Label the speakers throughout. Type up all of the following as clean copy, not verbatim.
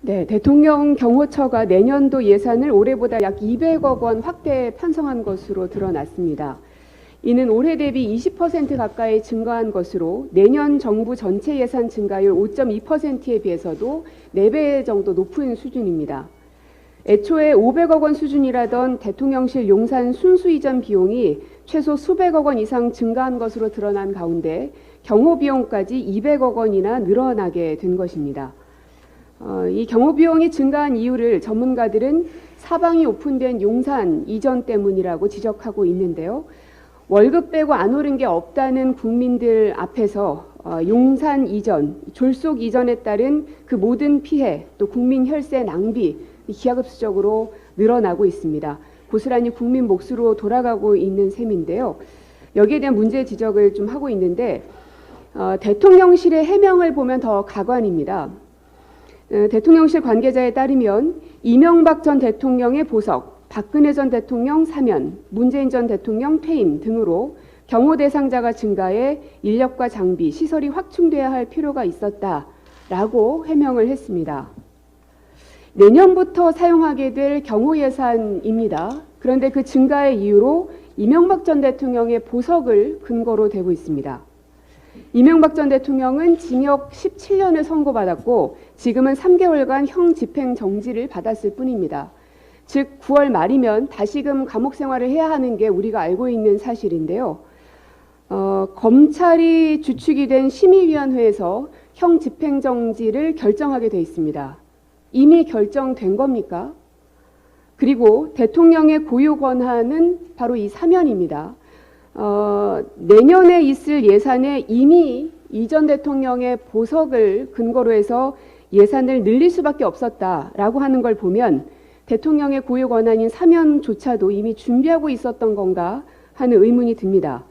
Speaker 1: 네, 대통령 경호처가 내년도 예산을 올해보다 약 200억 원 확대 편성한 것으로 드러났습니다. 이는 올해 대비 20% 가까이 증가한 것으로 내년 정부 전체 예산 증가율 5.2%에 비해서도 4배 정도 높은 수준입니다. 애초에 500억 원 수준이라던 대통령실 용산 순수 이전 비용이 최소 수백억 원 이상 증가한 것으로 드러난 가운데 경호 비용까지 200억 원이나 늘어나게 된 것입니다. 이 경호 비용이 증가한 이유를 전문가들은 사방이 오픈된 용산 이전 때문이라고 지적하고 있는데요. 월급 빼고 안 오른 게 없다는 국민들 앞에서 용산 이전, 졸속 이전에 따른 그 모든 피해, 또 국민 혈세 낭비 기하급수적으로 늘어나고 있습니다. 고스란히 국민 몫으로 돌아가고 있는 셈인데요. 여기에 대한 문제 지적을 좀 하고 있는데 대통령실의 해명을 보면 더 가관입니다. 대통령실 관계자에 따르면 이명박 전 대통령의 보석, 박근혜 전 대통령 사면, 문재인 전 대통령 퇴임 등으로 경호 대상자가 증가해 인력과 장비, 시설이 확충돼야 할 필요가 있었다라고 해명을 했습니다. 내년부터 사용하게 될 경호 예산입니다. 그런데 그 증가의 이유로 이명박 전 대통령의 보석을 근거로 대고 있습니다. 이명박 전 대통령은 징역 17년을 선고받았고 지금은 3개월간 형 집행 정지를 받았을 뿐입니다. 즉 9월 말이면 다시금 감옥 생활을 해야 하는 게 우리가 알고 있는 사실인데요. 검찰이 주축이 된 심의위원회에서 형 집행 정지를 결정하게 돼 있습니다. 이미 결정된 겁니까? 그리고 대통령의 고유 권한은 바로 이 사면입니다. 내년에 있을 예산에 이미 이 전 대통령의 보석을 근거로 해서 예산을 늘릴 수밖에 없었다라고 하는 걸 보면 대통령의 고유 권한인 사면조차도 이미 준비하고 있었던 건가 하는 의문이 듭니다.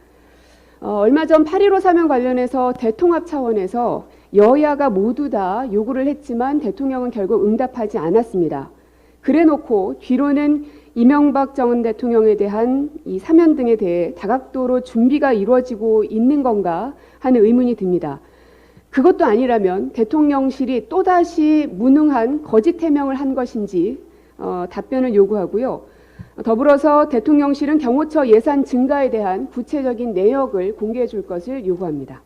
Speaker 1: 얼마 전 8.15 사면 관련해서 대통합 차원에서 여야가 모두 다 요구를 했지만 대통령은 결국 응답하지 않았습니다. 그래놓고 뒤로는 이명박 전 대통령에 대한 이 사면 등에 대해 다각도로 준비가 이루어지고 있는 건가 하는 의문이 듭니다. 그것도 아니라면 대통령실이 또다시 무능한 거짓 해명을 한 것인지 답변을 요구하고요. 더불어서 대통령실은 경호처 예산 증가에 대한 구체적인 내역을 공개해 줄 것을 요구합니다.